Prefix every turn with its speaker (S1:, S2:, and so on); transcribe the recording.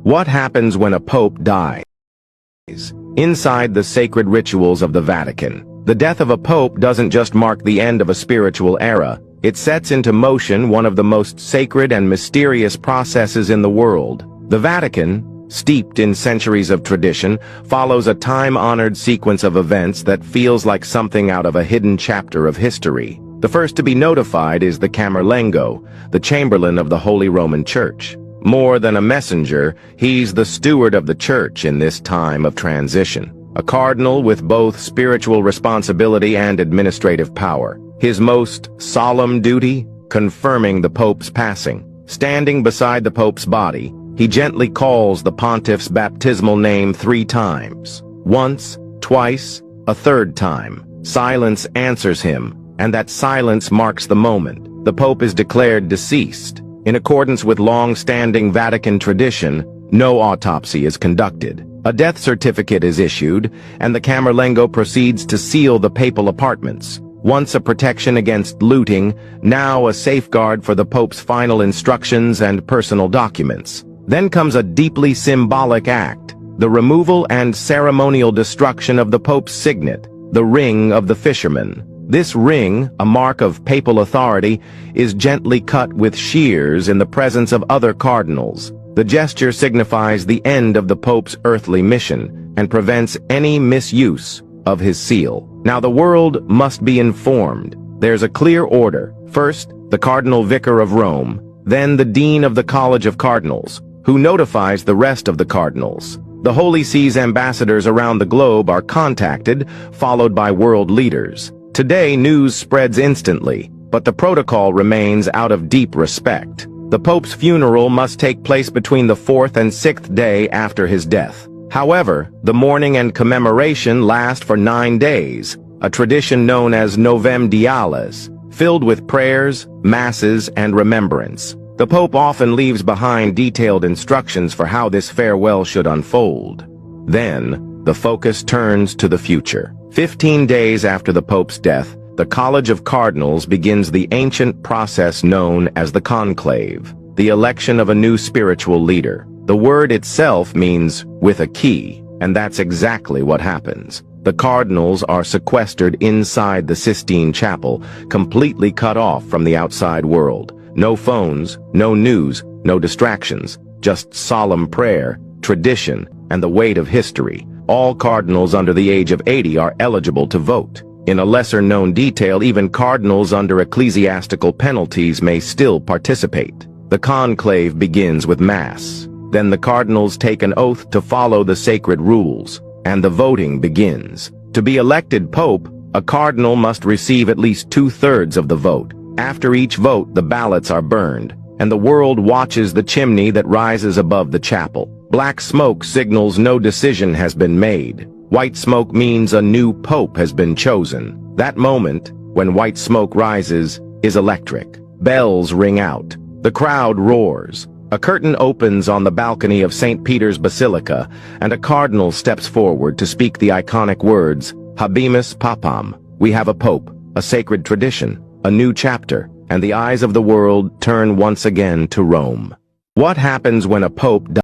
S1: What happens when a pope dies? Inside the sacred rituals of the Vatican, the death of a pope doesn't just mark the end of a spiritual era, it sets into motion one of the most sacred and mysterious processes in the world. The Vatican, steeped in centuries of tradition, follows a time-honored sequence of events that feels like something out of a hidden chapter of history. The first to be notified is the Camerlengo, the Chamberlain of the Holy Roman Church. More than a messenger, he's the steward of the Church in this time of transition. A cardinal with both spiritual responsibility and administrative power. His most solemn duty? Confirming the Pope's passing. Standing beside the Pope's body, he gently calls the pontiff's baptismal name 3 times. Once, twice, a third time. Silence answers him, and that silence marks the moment. The Pope is declared deceased. In accordance with long-standing Vatican tradition, no autopsy is conducted. A death certificate is issued, and the Camerlengo proceeds to seal the papal apartments. Once a protection against looting, now a safeguard for the Pope's final instructions and personal documents. Then comes a deeply symbolic act, the removal and ceremonial destruction of the Pope's signet, the Ring of the Fisherman. This ring, a mark of papal authority, is gently cut with shears in the presence of other cardinals. The gesture signifies the end of the Pope's earthly mission and prevents any misuse of his seal. Now the world must be informed. There's a clear order. First, the Cardinal Vicar of Rome, then the Dean of the College of Cardinals, who notifies the rest of the cardinals. The Holy See's ambassadors around the globe are contacted, followed by world leaders. Today, news spreads instantly, but the protocol remains out of deep respect. The Pope's funeral must take place between the 4th and 6th day after his death. However, the mourning and commemoration last for 9 days, a tradition known as Novem Diales, filled with prayers, masses, and remembrance. The Pope often leaves behind detailed instructions for how this farewell should unfold. Then, the focus turns to the future. 15 days after the Pope's death, the College of Cardinals begins the ancient process known as the conclave, the election of a new spiritual leader. The word itself means with a key, and that's exactly what happens. The cardinals are sequestered inside the Sistine Chapel, completely cut off from the outside world. No phones, no news, no distractions, just solemn prayer, tradition, and the weight of history. All cardinals under the age of 80 are eligible to vote. In a lesser-known detail, even cardinals under ecclesiastical penalties may still participate. The conclave begins with Mass. Then the cardinals take an oath to follow the sacred rules, and the voting begins. To be elected pope, a cardinal must receive at least 2/3 of the vote. After each vote, the ballots are burned, and the world watches the chimney that rises above the chapel. Black smoke signals no decision has been made. White smoke means a new pope has been chosen. That moment, when white smoke rises, is electric. Bells ring out. The crowd roars. A curtain opens on the balcony of St. Peter's Basilica, and a cardinal steps forward to speak the iconic words, Habemus Papam. We have a pope, a sacred tradition, a new chapter, and the eyes of the world turn once again to Rome. What happens when a pope dies?